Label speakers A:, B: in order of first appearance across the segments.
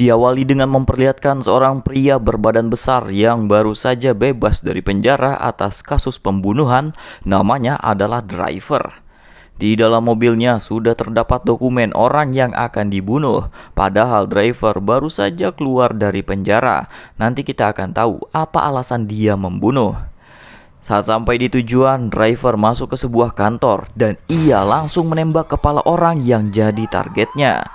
A: Diawali dengan memperlihatkan seorang pria berbadan besar yang baru saja bebas dari penjara atas kasus pembunuhan. Namanya adalah Driver. Di dalam mobilnya sudah terdapat dokumen orang yang akan dibunuh. Padahal Driver baru saja keluar dari penjara. Nanti kita akan tahu apa alasan dia membunuh. Saat sampai di tujuan, Driver masuk ke sebuah kantor dan ia langsung menembak kepala orang yang jadi targetnya.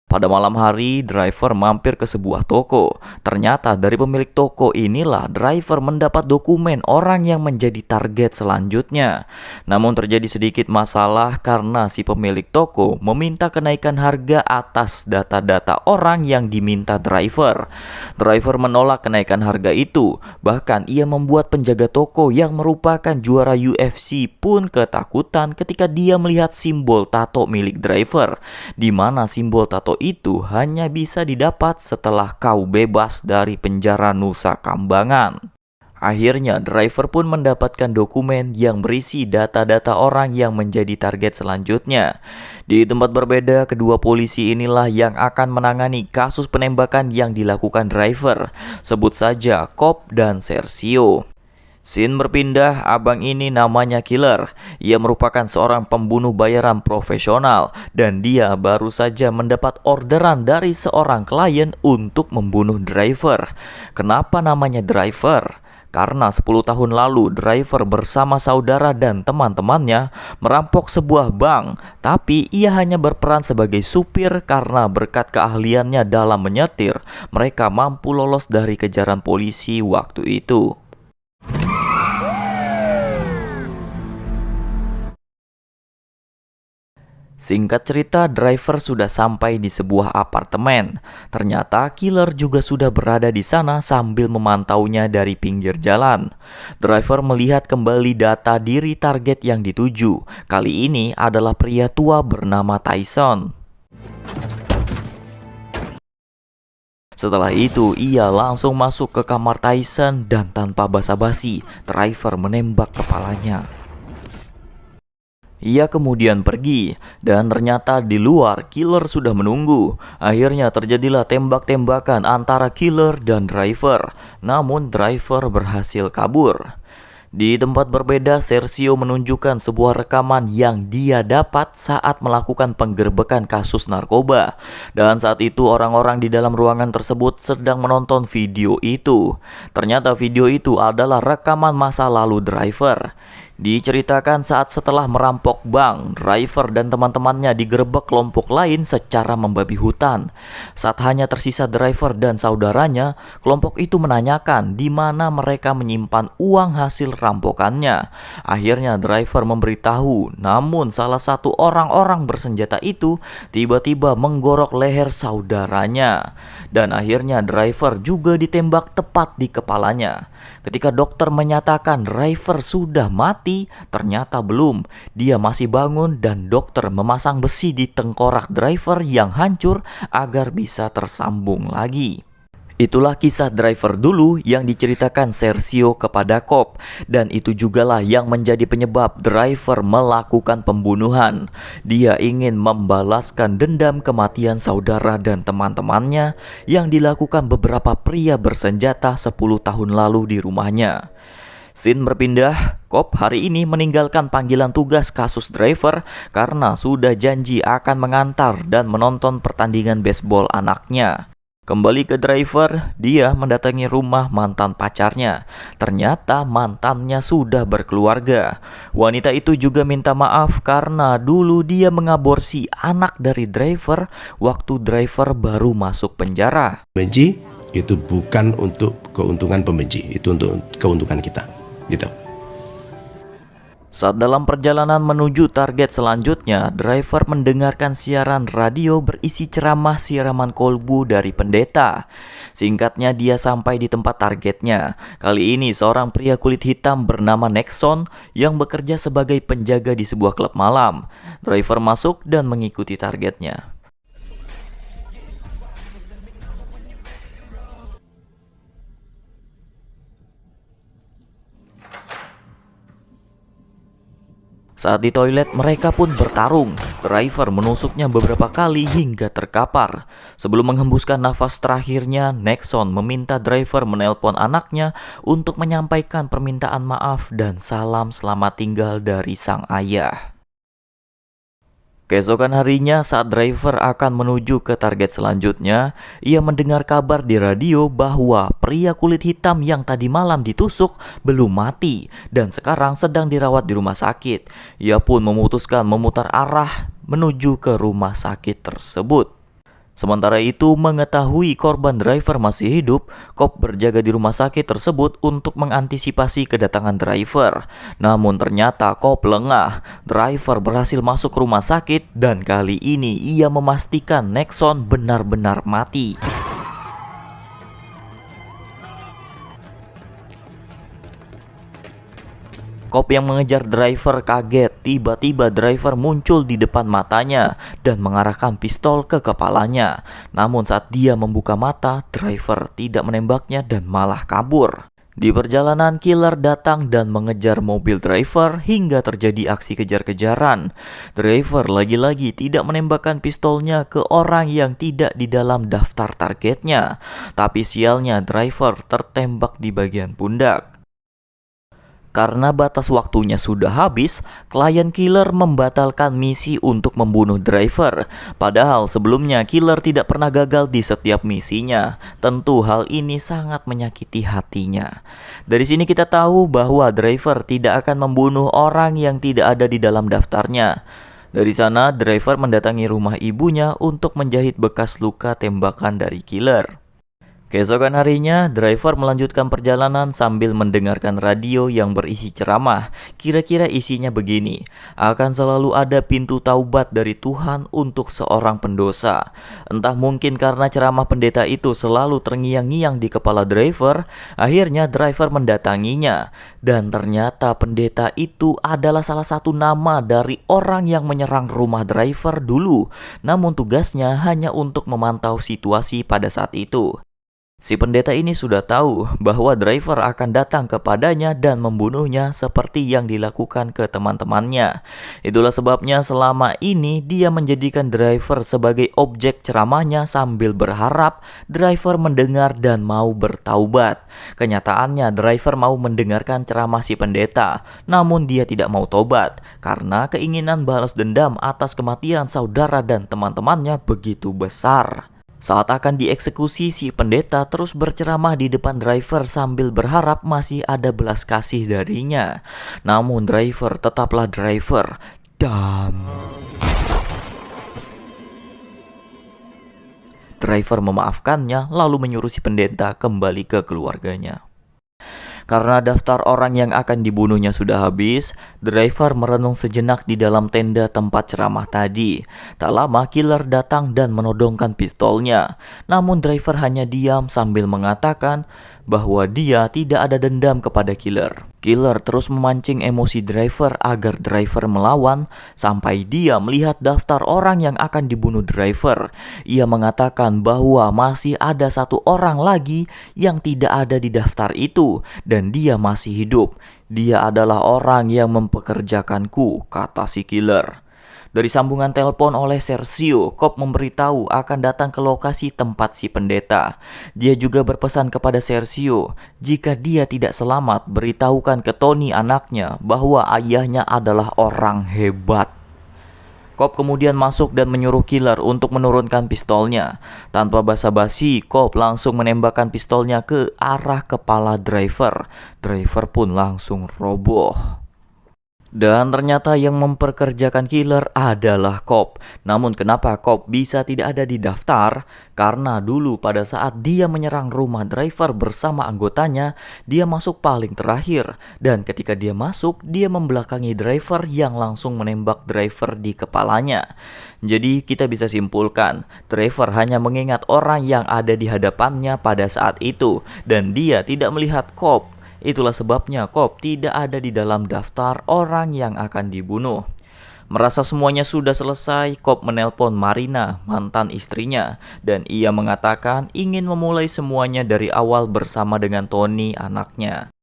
A: Pada malam hari, Driver mampir ke sebuah toko. Ternyata dari pemilik toko inilah Driver mendapat dokumen orang yang menjadi target selanjutnya. Namun terjadi sedikit masalah karena si pemilik toko meminta kenaikan harga atas data-data orang yang diminta Driver. Driver menolak kenaikan harga itu. Bahkan ia membuat penjaga toko yang merupakan juara UFC pun ketakutan ketika dia melihat simbol tato milik Driver, di mana simbol tato itu hanya bisa didapat setelah kau bebas dari penjara Nusa Kambangan. Akhirnya Driver pun mendapatkan dokumen yang berisi data-data orang yang menjadi target selanjutnya. Di tempat berbeda, kedua polisi inilah yang akan menangani kasus penembakan yang dilakukan Driver. Sebut saja Cop dan Sergio. Scene berpindah, abang ini namanya Killer. Ia merupakan seorang pembunuh bayaran profesional dan dia baru saja mendapat orderan dari seorang klien untuk membunuh Driver. Kenapa namanya Driver? Karena 10 tahun lalu Driver bersama saudara dan teman-temannya merampok sebuah bank, tapi ia hanya berperan sebagai supir karena berkat keahliannya dalam menyetir, mereka mampu lolos dari kejaran polisi waktu itu. Singkat cerita, Driver sudah sampai di sebuah apartemen. Ternyata Killer juga sudah berada di sana sambil memantaunya dari pinggir jalan. Driver melihat kembali data diri target yang dituju. Kali ini adalah pria tua bernama Tyson. Setelah itu, ia langsung masuk ke kamar Tyson dan tanpa basa-basi, Driver menembak kepalanya. Ia kemudian pergi, dan ternyata di luar Killer sudah menunggu. Akhirnya terjadilah tembak-tembakan antara Killer dan Driver. Namun Driver berhasil kabur. Di tempat berbeda, Sergio menunjukkan sebuah rekaman yang dia dapat saat melakukan penggerbekan kasus narkoba. Dan saat itu orang-orang di dalam ruangan tersebut sedang menonton video itu. Ternyata video itu adalah rekaman masa lalu Driver. Diceritakan saat setelah merampok bank, Driver dan teman-temannya digerebek kelompok lain secara membabi hutan. Saat hanya tersisa Driver dan saudaranya, kelompok itu menanyakan di mana mereka menyimpan uang hasil rampokannya. Akhirnya Driver memberitahu, namun salah satu orang-orang bersenjata itu tiba-tiba menggorok leher saudaranya. Dan akhirnya Driver juga ditembak tepat di kepalanya. Ketika dokter menyatakan Driver sudah mati, ternyata belum. Dia masih bangun dan dokter memasang besi di tengkorak Driver yang hancur agar bisa tersambung lagi. Itulah kisah Driver dulu yang diceritakan Sergio kepada Cop, dan itu jugalah yang menjadi penyebab Driver melakukan pembunuhan. Dia ingin membalaskan dendam kematian saudara dan teman-temannya yang dilakukan beberapa pria bersenjata 10 tahun lalu di rumahnya. Scene berpindah, Cop hari ini meninggalkan panggilan tugas kasus Driver karena sudah janji akan mengantar dan menonton pertandingan baseball anaknya. Kembali ke Driver, dia mendatangi rumah mantan pacarnya. Ternyata mantannya sudah berkeluarga. Wanita itu juga minta maaf karena dulu dia mengaborsi anak dari Driver waktu Driver baru masuk penjara.
B: Benci itu bukan untuk keuntungan pembenci, itu untuk keuntungan kita, gitu.
A: Saat dalam perjalanan menuju target selanjutnya, Driver mendengarkan siaran radio berisi ceramah siraman kolbu dari pendeta. Singkatnya dia sampai di tempat targetnya. Kali ini seorang pria kulit hitam bernama Nexon yang bekerja sebagai penjaga di sebuah klub malam. Driver masuk dan mengikuti targetnya. Saat di toilet, mereka pun bertarung. Driver menusuknya beberapa kali hingga terkapar. Sebelum menghembuskan nafas terakhirnya, Nexon meminta driver menelpon anaknya untuk menyampaikan permintaan maaf dan salam selamat tinggal dari sang ayah. Keesokan harinya saat driver akan menuju ke target selanjutnya, ia mendengar kabar di radio bahwa pria kulit hitam yang tadi malam ditusuk belum mati dan sekarang sedang dirawat di rumah sakit. Ia pun memutuskan memutar arah menuju ke rumah sakit tersebut. Sementara itu, mengetahui korban driver masih hidup, Cop berjaga di rumah sakit tersebut untuk mengantisipasi kedatangan driver. Namun ternyata Cop lengah. Driver berhasil masuk rumah sakit dan kali ini ia memastikan Nexon benar-benar mati. Cop yang mengejar driver kaget, tiba-tiba driver muncul di depan matanya dan mengarahkan pistol ke kepalanya. Namun saat dia membuka mata, driver tidak menembaknya dan malah kabur. Di perjalanan, killer datang dan mengejar mobil driver hingga terjadi aksi kejar-kejaran. Driver lagi-lagi tidak menembakkan pistolnya ke orang yang tidak di dalam daftar targetnya. Tapi sialnya driver tertembak di bagian pundak. Karena batas waktunya sudah habis, klien killer membatalkan misi untuk membunuh driver. Padahal sebelumnya killer tidak pernah gagal di setiap misinya. Tentu hal ini sangat menyakiti hatinya. Dari sini kita tahu bahwa driver tidak akan membunuh orang yang tidak ada di dalam daftarnya. Dari sana, driver mendatangi rumah ibunya untuk menjahit bekas luka tembakan dari killer. Keesokan harinya, driver melanjutkan perjalanan sambil mendengarkan radio yang berisi ceramah. Kira-kira isinya begini, akan selalu ada pintu taubat dari Tuhan untuk seorang pendosa. Entah mungkin karena ceramah pendeta itu selalu terngiang-ngiang di kepala driver, akhirnya driver mendatanginya. Dan ternyata pendeta itu adalah salah satu nama dari orang yang menyerang rumah driver dulu. Namun tugasnya hanya untuk memantau situasi pada saat itu. Si pendeta ini sudah tahu bahwa driver akan datang kepadanya dan membunuhnya seperti yang dilakukan ke teman-temannya. Itulah sebabnya selama ini dia menjadikan driver sebagai objek ceramahnya sambil berharap driver mendengar dan mau bertaubat. Kenyataannya driver mau mendengarkan ceramah si pendeta, namun dia tidak mau tobat karena keinginan balas dendam atas kematian saudara dan teman-temannya begitu besar. Saat akan dieksekusi, si pendeta terus berceramah di depan driver sambil berharap masih ada belas kasih darinya. Namun driver tetaplah driver. Driver memaafkannya lalu menyuruh si pendeta kembali ke keluarganya. Karena daftar orang yang akan dibunuhnya sudah habis, driver merenung sejenak di dalam tenda tempat ceramah tadi. Tak lama killer datang dan menodongkan pistolnya. Namun driver hanya diam sambil mengatakan bahwa dia tidak ada dendam kepada killer. Killer terus memancing emosi driver agar driver melawan sampai dia melihat daftar orang yang akan dibunuh driver. Ia mengatakan bahwa masih ada satu orang lagi yang tidak ada di daftar itu dan dia masih hidup. Dia adalah orang yang mempekerjakanku, kata si killer. Dari sambungan telepon oleh Sergio, Cop memberitahu akan datang ke lokasi tempat si pendeta. Dia juga berpesan kepada Sergio, jika dia tidak selamat, beritahukan ke Tony anaknya bahwa ayahnya adalah orang hebat. Cop kemudian masuk dan menyuruh killer untuk menurunkan pistolnya. Tanpa basa-basi, Cop langsung menembakkan pistolnya ke arah kepala driver. Driver pun langsung roboh. Dan ternyata yang memperkerjakan killer adalah Cop. Namun kenapa Cop bisa tidak ada di daftar? Karena dulu pada saat dia menyerang rumah driver bersama anggotanya, dia masuk paling terakhir. Dan ketika dia masuk, dia membelakangi driver yang langsung menembak driver di kepalanya. Jadi kita bisa simpulkan, driver hanya mengingat orang yang ada di hadapannya pada saat itu. Dan dia tidak melihat Cop. Itulah sebabnya Cop tidak ada di dalam daftar orang yang akan dibunuh. Merasa semuanya sudah selesai, Cop menelpon Marina, mantan istrinya, dan ia mengatakan ingin memulai semuanya dari awal bersama dengan Tony, anaknya.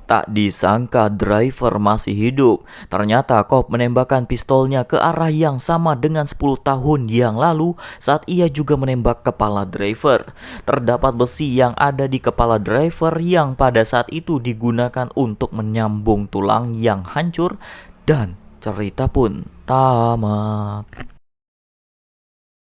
A: Tak disangka driver masih hidup. Ternyata Cobb menembakkan pistolnya ke arah yang sama dengan 10 tahun yang lalu saat ia juga menembak kepala driver. Terdapat besi yang ada di kepala driver yang pada saat itu digunakan untuk menyambung tulang yang hancur dan cerita pun tamat.